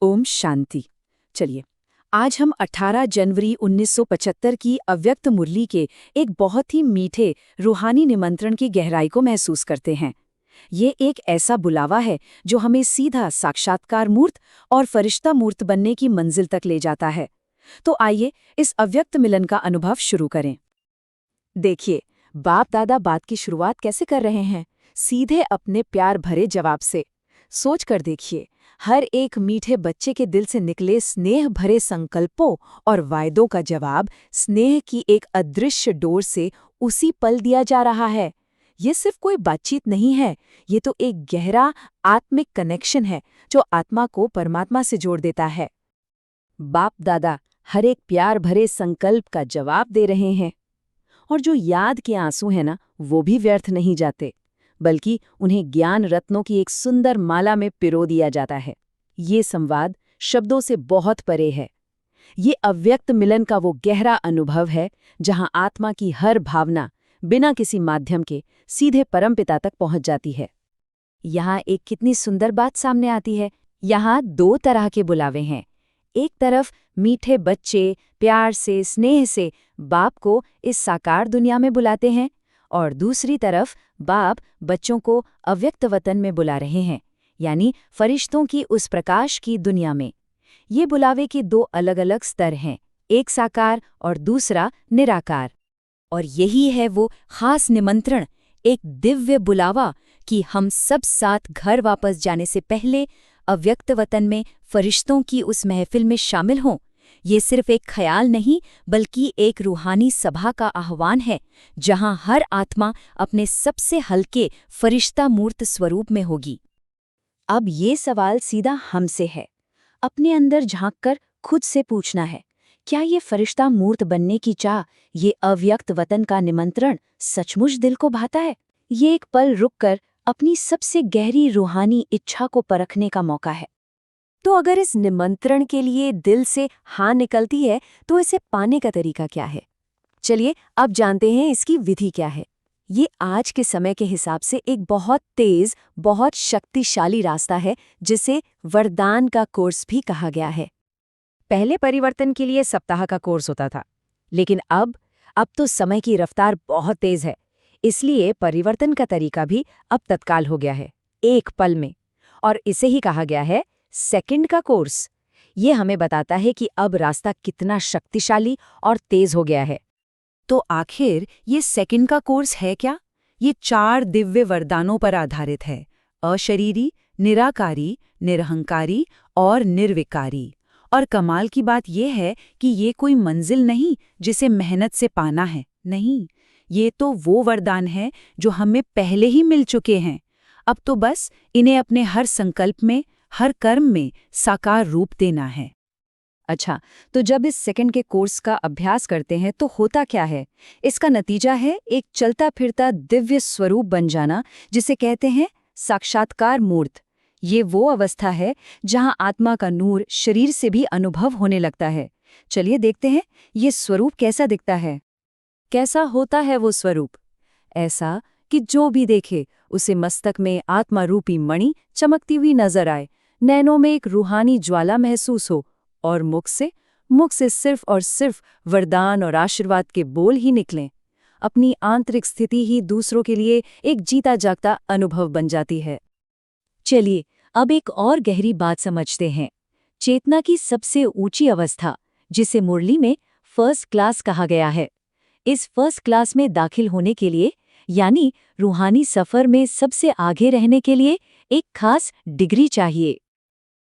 ओम शांति। चलिए, आज हम 18 जनवरी 1975 की अव्यक्त मुरली के एक बहुत ही मीठे रूहानी निमंत्रण की गहराई को महसूस करते हैं। ये एक ऐसा बुलावा है जो हमें सीधा साक्षात्कार मूर्त और फरिश्ता मूर्त बनने की मंजिल तक ले जाता है। तो आइए इस अव्यक्त मिलन का अनुभव शुरू करें। देखिए, बाप दादा बात की शुरुआत कैसे कर रहे हैं, सीधे अपने प्यार भरे जवाब से। सोच कर देखिए, हर एक मीठे बच्चे के दिल से निकले स्नेह भरे संकल्पों और वायदों का जवाब स्नेह की एक अदृश्य डोर से उसी पल दिया जा रहा है। ये सिर्फ कोई बातचीत नहीं है, ये तो एक गहरा आत्मिक कनेक्शन है जो आत्मा को परमात्मा से जोड़ देता है। बाप दादा हर एक प्यार भरे संकल्प का जवाब दे रहे हैं, और जो याद के आंसू हैं ना, वो भी व्यर्थ नहीं जाते, बल्कि उन्हें ज्ञान रत्नों की एक सुंदर माला में पिरो दिया जाता है। ये संवाद शब्दों से बहुत परे है। ये अव्यक्त मिलन का वो गहरा अनुभव है जहां आत्मा की हर भावना बिना किसी माध्यम के सीधे परमपिता तक पहुंच जाती है। यहाँ एक कितनी सुंदर बात सामने आती है। यहाँ दो तरह के बुलावे हैं। एक तरफ मीठे बच्चे प्यार से स्नेह से बाप को इस साकार दुनिया में बुलाते हैं, और दूसरी तरफ बाप बच्चों को अव्यक्त वतन में बुला रहे हैं, यानी फरिश्तों की उस प्रकाश की दुनिया में। ये बुलावे के दो अलग अलग स्तर हैं, एक साकार और दूसरा निराकार। और यही है वो खास निमंत्रण, एक दिव्य बुलावा कि हम सब साथ घर वापस जाने से पहले अव्यक्त वतन में फरिश्तों की उस महफिल में शामिल हों। ये सिर्फ एक ख्याल नहीं, बल्कि एक रूहानी सभा का आह्वान है, जहां हर आत्मा अपने सबसे हल्के फरिश्ता मूर्त स्वरूप में होगी। अब ये सवाल सीधा हमसे है। अपने अंदर झांककर खुद से पूछना है, क्या ये फरिश्ता मूर्त बनने की चाह, ये अव्यक्त वतन का निमंत्रण सचमुच दिल को भाता है? ये एक पल रुककर अपनी सबसे गहरी रूहानी इच्छा को परखने का मौका है। तो अगर इस निमंत्रण के लिए दिल से हाँ निकलती है, तो इसे पाने का तरीका क्या है? चलिए अब जानते हैं इसकी विधि क्या है। ये आज के समय के हिसाब से एक बहुत तेज, बहुत शक्तिशाली रास्ता है, जिसे वरदान का कोर्स भी कहा गया है। पहले परिवर्तन के लिए सप्ताह का कोर्स होता था, लेकिन अब तो समय की रफ्तार बहुत तेज है, इसलिए परिवर्तन का तरीका भी अब तत्काल हो गया है, एक पल में। और इसे ही कहा गया है सेकंड का कोर्स। ये हमें बताता है कि अब रास्ता कितना शक्तिशाली और तेज हो गया है। तो आखिर ये सेकंड का कोर्स है क्या? ये 4 दिव्य वरदानों पर आधारित है: अशरीरी, निराकारी, निरहंकारी और निर्विकारी। और कमाल की बात यह है कि ये कोई मंजिल नहीं जिसे मेहनत से पाना है, नहीं, ये तो वो वरदान है जो हमें पहले ही मिल चुके हैं। अब तो बस इन्हें अपने हर संकल्प में, हर कर्म में साकार रूप देना है। अच्छा, तो जब इस सेकंड के कोर्स का अभ्यास करते हैं तो होता क्या है? इसका नतीजा है एक चलता फिरता दिव्य स्वरूप बन जाना, जिसे कहते हैं साक्षात्कार मूर्त। ये वो अवस्था है जहां आत्मा का नूर शरीर से भी अनुभव होने लगता है। चलिए देखते हैं ये स्वरूप कैसा दिखता है। कैसा होता है वो स्वरूप? ऐसा कि जो भी देखे उसे मस्तक में आत्मा रूपी मणि चमकती हुई नजर आए, नैनों में एक रूहानी ज्वाला महसूस हो, और मुख से सिर्फ और सिर्फ वरदान और आशीर्वाद के बोल ही निकलें। अपनी आंतरिक स्थिति ही दूसरों के लिए एक जीता जागता अनुभव बन जाती है। चलिए अब एक और गहरी बात समझते हैं। चेतना की सबसे ऊंची अवस्था, जिसे मुरली में फर्स्ट क्लास कहा गया है। इस फर्स्ट क्लास में दाखिल होने के लिए, यानी रूहानी सफर में सबसे आगे रहने के लिए, एक खास डिग्री चाहिए।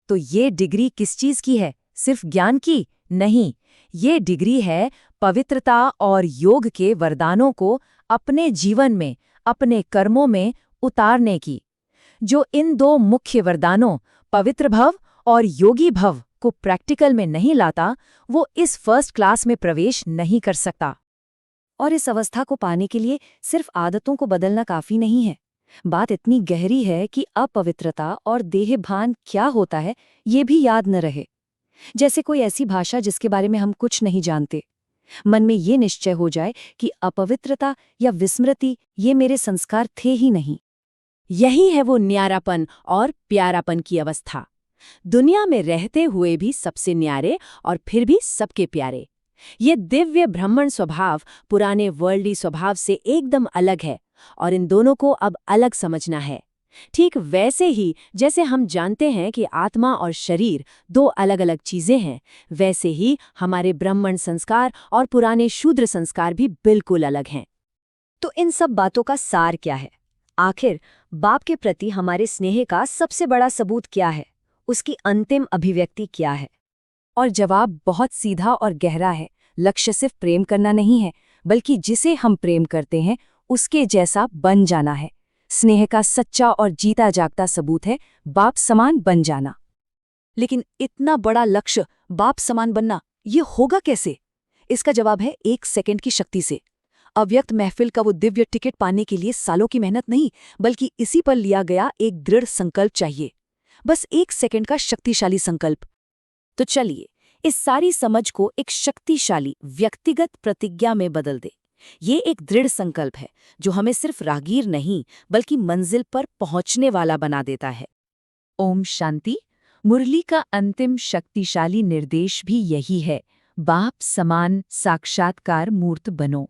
तो ये डिग्री किस चीज की है? सिर्फ ज्ञान की? नहीं, ये डिग्री है पवित्रता और योग के वरदानों को अपने जीवन में, अपने कर्मों में उतारने की। जो इन दो मुख्य वरदानों, पवित्र भव और योगी भव, को प्रैक्टिकल में नहीं लाता, वो इस फर्स्ट क्लास में प्रवेश नहीं कर सकता। और इस अवस्था को पाने के लिए सिर्फ आदतों को बदलना काफी नहीं है। बात इतनी गहरी है कि अपवित्रता और देहभान क्या होता है ये भी याद न रहे। जैसे कोई ऐसी भाषा जिसके बारे में हम कुछ नहीं जानते। मन में ये निश्चय हो जाए कि अपवित्रता या विस्मृति ये मेरे संस्कार थे ही नहीं। यही है वो न्यारापन और प्यारापन की अवस्था। दुनिया में रहते हुए भी सबसे न्यारे और फिर भी सबके प्यारे। ये दिव्य ब्राह्मण स्वभाव पुराने वर्ल्डी स्वभाव से एकदम अलग है और इन दोनों को अब अलग समझना है। ठीक वैसे ही जैसे हम जानते हैं कि आत्मा और शरीर दो अलग अलग चीजें हैं, वैसे ही हमारे ब्राह्मण संस्कार और पुराने शूद्र संस्कार भी बिल्कुल अलग हैं। तो इन सब बातों का सार क्या है? आखिर बाप के प्रति हमारे स्नेह का सबसे बड़ा सबूत क्या है? उसकी अंतिम अभिव्यक्ति क्या है? और जवाब बहुत सीधा और गहरा है। लक्ष्य सिर्फ प्रेम करना नहीं है, बल्कि जिसे हम प्रेम करते हैं उसके जैसा बन जाना है। स्नेह का सच्चा और जीता जागता सबूत है बाप समान बन जाना। लेकिन इतना बड़ा लक्ष्य, बाप समान बनना, ये होगा कैसे? इसका जवाब है 1 सेकंड की शक्ति से। अव्यक्त महफिल का वो दिव्य टिकट पाने के लिए सालों की मेहनत नहीं, बल्कि इसी पर लिया गया एक दृढ़ संकल्प चाहिए। बस 1 सेकंड का शक्तिशाली संकल्प। तो चलिए इस सारी समझ को एक शक्तिशाली व्यक्तिगत प्रतिज्ञा में बदल दे। ये एक दृढ़ संकल्प है जो हमें सिर्फ राहगीर नहीं, बल्कि मंजिल पर पहुंचने वाला बना देता है। ओम शांति। मुरली का अंतिम शक्तिशाली निर्देश भी यही है, बाप समान साक्षात्कार मूर्त बनो।